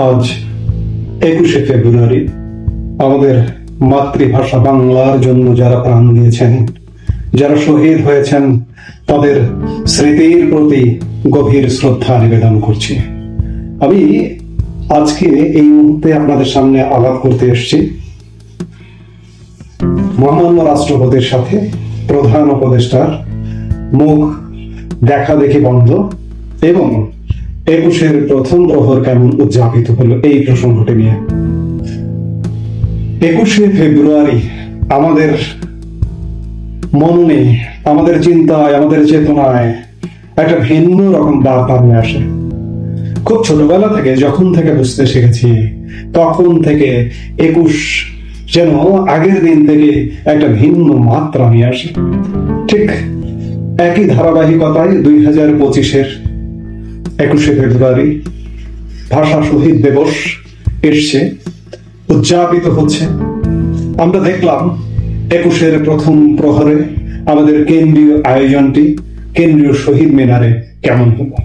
আজ 21শে ফেব্রুয়ারি আমাদের মাতৃভাষা বাংলার জন্য যারা প্রাণ দিয়েছেন, যারা শহীদ হয়েছেন, তাদের স্মৃতির প্রতি গভীর শ্রদ্ধা নিবেদন করছি। আমি আজকে এই মুহূর্তে আপনাদের সামনে আলাপ করতে এসেছি মহামান্য রাষ্ট্রপতির সাথে প্রধান উপদেষ্টার মুখ দেখা দেখি বন্ধ এবং 21-এর প্রথম প্রহর কেমন উদযাপিত হলো এই প্রসঙ্গটি নিয়ে। 21শে ফেব্রুয়ারি আমাদের মননে, আমাদের চিন্তায়, আমাদের চেতনায় একটা ভিন্ন রকম বার্তা নিয়ে আসে। খুব ছোটবেলা থেকে যখন থেকে বুঝতে শিখেছি, তখন থেকে 21 যেন আগের দিন থেকে একটা ভিন্ন মাত্রা নিয়ে আসে। ঠিক একই ধারাবাহিকতায় 2025-এর 21শে ফেব্রুয়ারি ভাষা শহীদ দিবস এসছে, উদযাপিত হচ্ছে। আমরা দেখলাম 21-এর প্রথম প্রহরে আমাদের কেন্দ্রীয় আয়োজনটি কেন্দ্রীয় শহীদ মিনারে কেমন হলো।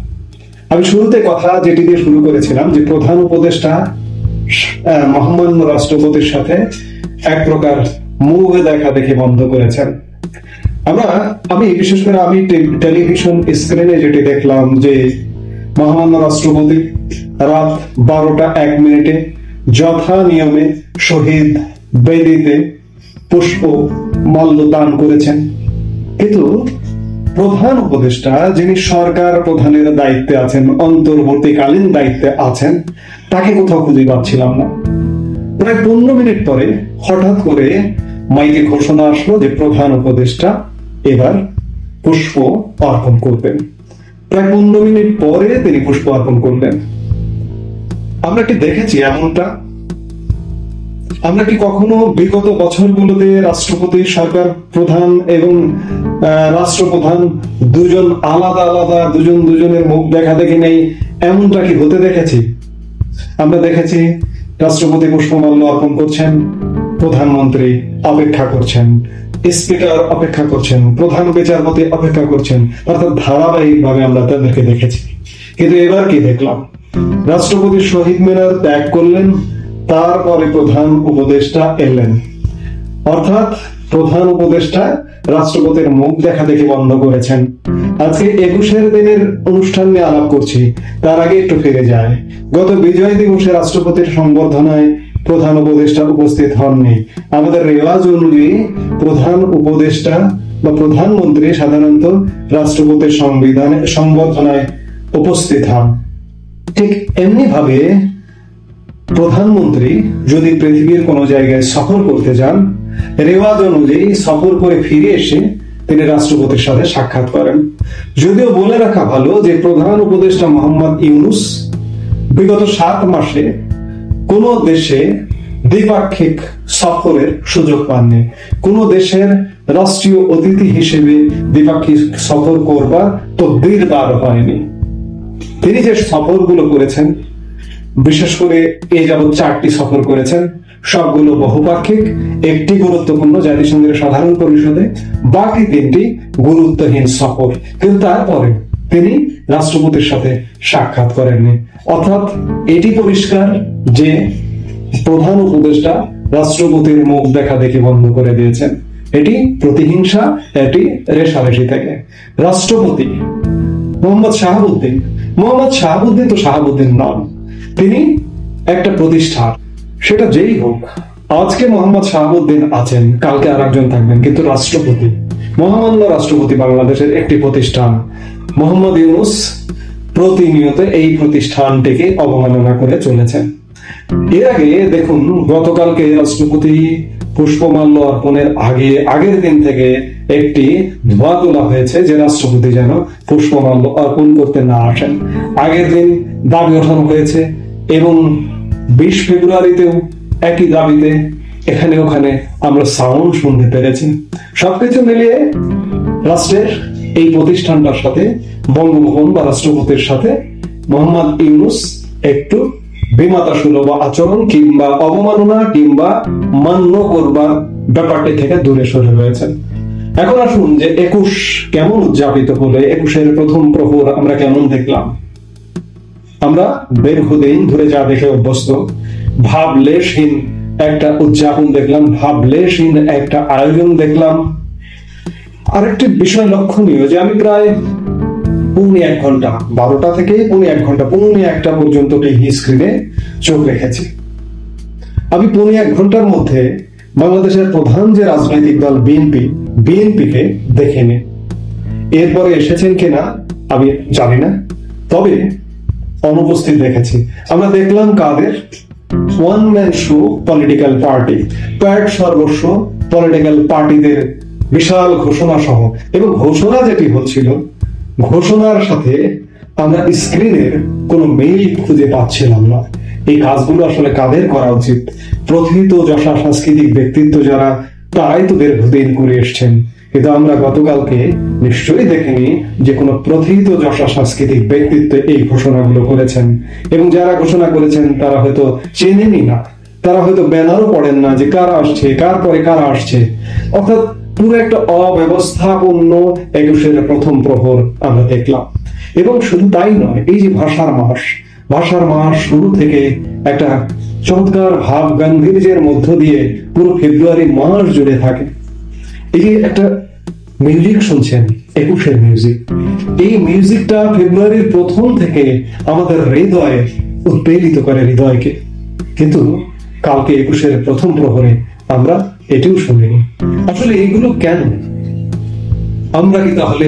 আমি শুরুতে কথা যেটি দিয়ে শুরু করেছিলাম যে প্রধান উপদেষ্টা মহামান্য রাষ্ট্রপতির সাথে এক প্রকার মুখ দেখা দেখে বন্ধ করেছেন। আমি বিশেষ করে টেলিভিশন স্ক্রিনে যেটি দেখলাম যে মহামান্য রাষ্ট্রপতি রাত 12টা 1 মিনিটে যথা নিয়মে শহীদ বেদিতে পুষ্প মাল্য দান করেছেন, কিন্তু প্রধান উপদেষ্টা যিনি সরকার প্রধানের দায়িত্বে আছেন, অন্তর্বর্তীকালীন দায়িত্বে আছেন, তাকে কোথাও খুঁজে পাচ্ছিলাম না। প্রায় 15 মিনিট পরে হঠাৎ করে মাইকে ঘোষণা আসলো যে প্রধান উপদেষ্টা এবার পুষ্প অর্পণ করবেন। প্রায় 15 মিনিট পরে তিনি পুষ্প অর্পণ করলেন। আমরা কি দেখেছি এমনটা? আমরা কি কখনো বিগত বছরগুলোতে রাষ্ট্রপতি, সরকার প্রধান এবং রাষ্ট্রপ্রধান দুজন আলাদা আলাদা, দুজনের মুখ দেখা দেখি নেই, এমনটা কি হতে দেখেছি? আমরা দেখেছি রাষ্ট্রপতি পুষ্পমাল্য অর্পণ করছেন, প্রধানমন্ত্রী অপেক্ষা করছেন, স্পিকার অপেক্ষা করছেন, প্রধান বিচারপতি অপেক্ষা করছেন, অর্থাৎ ধারাবাহিক ভাবে আমরা তাদেরকে দেখেছি। কিন্তু এবার কি দেখলাম? রাষ্ট্রপতি শহীদ মিনার ত্যাগ করলেন, তারপরে প্রধান উপদেষ্টা এলেন, অর্থাৎ প্রধান উপদেষ্টা রাষ্ট্রপতির মুখ দেখা দেখি বন্ধ করেছেন। আজকে 21-এর দিনের অনুষ্ঠান নিয়ে আলাপ করছি, তার আগে একটু ফিরে যায়। গত বিজয় দিবসে রাষ্ট্রপতির সংবর্ধনায় প্রধান উপদেষ্টা উপস্থিত হননি। আমাদের রেওয়াজ অনুযায়ী প্রধান উপদেষ্টা বা প্রধানমন্ত্রী সাধারণত রাষ্ট্রপতির সংবর্ধনায় উপস্থিত হন। ঠিক এমনি ভাবে প্রধানমন্ত্রী যদি পৃথিবীর কোনো জায়গায় সফর করতে যান, রেওয়াজ অনুযায়ী সফর করে ফিরে এসে তিনি রাষ্ট্রপতির সাথে সাক্ষাৎ করেন। যদিও বলে রাখা ভালো যে প্রধান উপদেষ্টা মোহাম্মদ ইউনূস বিগত 7 মাসে কোন দেশে দ্বিপাক্ষিক সফরের সুযোগ পাননি। কোন দেশের রাষ্ট্রীয় অতিথি হিসেবে দ্বিপাক্ষিক সফর করবার তকদির তার হয়নি। তিনি যে সফরগুলো করেছেন, বিশেষ করে এই যাবৎ 4টি সফর করেছেন, সবগুলো বহুপাক্ষিক, একটি গুরুত্বপূর্ণ জাতিসংঘের সাধারণ পরিষদে, বাকি 3টি গুরুত্বহীন সফর। কিন্তু তারপরে তিনি রাষ্ট্রপতির সাথে সাক্ষাৎ করেননি। অর্থাৎ এটি পরিষ্কার যে প্রধান উপদেষ্টা রাষ্ট্রপতির মুখ দেখা দেখি বন্ধ করে দিয়েছেন। এটি প্রতিহিংসা, এটি রেশারেশি থেকে। রাষ্ট্রপতি মোহাম্মদ শাহাবুদ্দিন তো শাহাবুদ্দিন নন, তিনি একটা প্রতিষ্ঠান, সেটা যেই হোক। আজকে মোহাম্মদ শাহাবুদ্দিন আছেন, কালকে আর একজন থাকবেন, কিন্তু রাষ্ট্রপতি, মহামান্য রাষ্ট্রপতি বাংলাদেশের একটি প্রতিষ্ঠান। মোহাম্মদ ইউনূস প্রতিনিয়ত এই প্রতিষ্ঠানটিকে অবমাননা করে চলেছেন। এর আগে দেখুন, গতকালকে রাষ্ট্রপতি পুষ্পমাল্য অর্পণের আগের দিন থেকে একটি ধোয়া তোলা হয়েছে যে রাষ্ট্রপতি যেন পুষ্পমাল্য অর্পণ করতে না আসেন। আগের দিন দাবি ওঠানো হয়েছে এবং 20 ফেব্রুয়ারিতেও একই দাবিতে এখানে ওখানে আমরা সাউন্ড শুনতে পেরেছি। সবকিছু মিলিয়ে রাষ্ট্রের এই প্রতিষ্ঠানটার সাথে, বঙ্গভবন বা রাষ্ট্রপতির সাথে মোহাম্মদ ইউনূস একটু বিমাতা সুলভ আচরণ কিংবা অবমাননা কিংবা মান্য করবার ব্যাপারটি থেকে দূরে সরে রয়েছেন। এখন আসুন যে 21 কেমন উদযাপিত হলো, 21-এর প্রথম প্রহর আমরা কেমন দেখলাম। আমরা দীর্ঘদিন ধরে যা দেখে অভ্যস্ত, ভাবলেশহীন একটা উদযাপন দেখলাম, ভাবলেশহীন একটা আয়োজন দেখলাম। আরেকটি বিষয় লক্ষণীয় যে আমি প্রায় পৌনে 1 ঘন্টা, 12টা থেকে পৌনে 1 ঘন্টা, পৌনে 1টা পর্যন্ত টিভি স্ক্রিনে চোখ রেখেছি। আমি পৌনে 1 ঘন্টার মধ্যে বাংলাদেশের প্রধান যে রাজনৈতিক দল বিএনপিকে দেখিনি। এরপরে এসেছেন কিনা আমি জানি না, তবে অনুপস্থিত দেখেছি। আমরা দেখলাম কাদের? One man show political party, প্যাট সর্বস্ব পলিটিক্যাল পার্টিদের বিশাল ঘোষণা সহ, এবং ঘোষণা যেটি হচ্ছিল, ঘোষণার সাথে আমরা স্ক্রিনের কোনো মিল খুঁজে পাচ্ছিলাম না। এই কাজগুলো আসলে কাদের করা উচিত? প্রথিত যশা সাংস্কৃতিক ব্যক্তিত্ব যারা, তারাই তো দীর্ঘদিন করে এসছেন। কিন্তু আমরা গতকালকে নিশ্চয়ই দেখিনি যে কোনো প্রথিত যশা সাংস্কৃতিক ব্যক্তিত্ব এই ঘোষণাগুলো করেছেন, এবং যারা ঘোষণা করেছেন তারা হয়তো চেনেনই না, তারা হয়তো ব্যানারও পড়েন না যে কারা আসছে, কার পরে কারা আসছে। অর্থাৎ পুরো একটা অব্যবস্থাপন্ন 21-এর প্রথম প্রহর আমরা দেখলাম। এবং শুধু তাই নয়, এই যে ভাষার মাস শুরু থেকে একটা চমৎকার ভাব গাম্ভীর্যের মধ্য দিয়ে পুরো ফেব্রুয়ারি মাস জুড়ে থাকে। এই যে একটা মিউজিক শুনছেন, 21-এর মিউজিক, এই মিউজিকটা ফেব্রুয়ারির প্রথম থেকে আমাদের হৃদয়ে উৎপেলিত করে, হৃদয়কে। কিন্তু কালকে 21-এর প্রথম প্রহরে আমরা এটিও শুনিনি। আসলে এগুলো কেন? আমরা কি তাহলে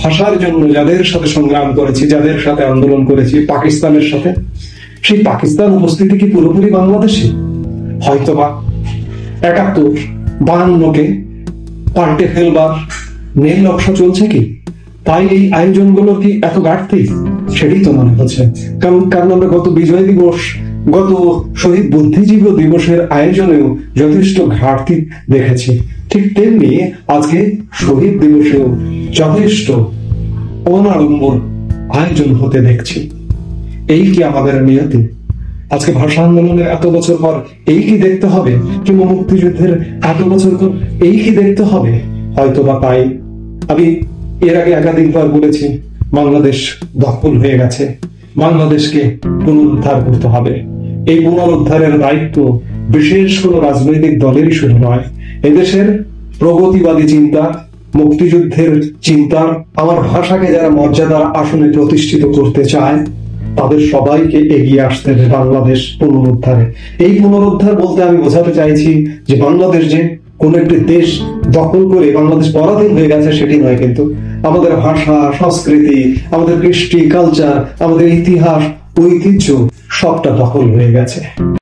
ভাষার জন্য যাদের সাথে সংগ্রাম করেছি, যাদের সাথে আন্দোলন করেছি, পাকিস্তানের সাথে, সেই পাকিস্তান উপস্থিতি কি পুরোপুরি বাংলাদেশে? হয়তোবা 71, 52-কে পাল্টে ফেলবার নীল নকশা চলছে কি? তাই এই আয়োজনগুলো কি এত ঘাটতি? সেটাই তো মনে হচ্ছে। কারণ আমরা গত বিজয় দিবস, গত শহীদ বুদ্ধিজীবী দিবসের আয়োজনেও যথেষ্ট ঘাটতি দেখেছি। ঠিক তেমনি আজকে শহীদ দিবসেও যথেষ্ট অনাড়ম্বর আয়োজন হতে দেখছি। এই কি আমাদের নিয়তি? আজকে ভাষা আন্দোলনের এত বছর পর এই কি দেখতে হবে? কিংবা মুক্তিযুদ্ধের এত বছর পর এই কি দেখতে হবে? হয়তো বা তাই। আমি এর আগে একাধিকবার বলেছি, বাংলাদেশ দখল হয়ে গেছে, বাংলাদেশকে পুনরুদ্ধার করতে হবে। এই পুনরুদ্ধারের দায়িত্ব বিশেষ কোনো রাজনৈতিক দলেরই শুধু নয়, এদেশের প্রগতিবাদী চিন্তা, মুক্তিযুদ্ধের চিন্তা, আমার ভাষাকে যারা মর্যাদার আসনে প্রতিষ্ঠিত করতে চায়, তাদের সবাইকে এগিয়ে আসতে হবে বাংলাদেশ পুনরুদ্ধারে। এই পুনরুদ্ধার বলতে আমি বোঝাতে চাইছি যে বাংলাদেশ যে কোন একটি দেশ দখল করে বাংলাদেশ পরাধীন হয়ে গেছে সেটি নয়, কিন্তু আমাদের ভাষা, সংস্কৃতি, আমাদের কৃষ্টি, কালচার, আমাদের ইতিহাস, ঐতিহ্য সবটা দখল হয়ে গেছে।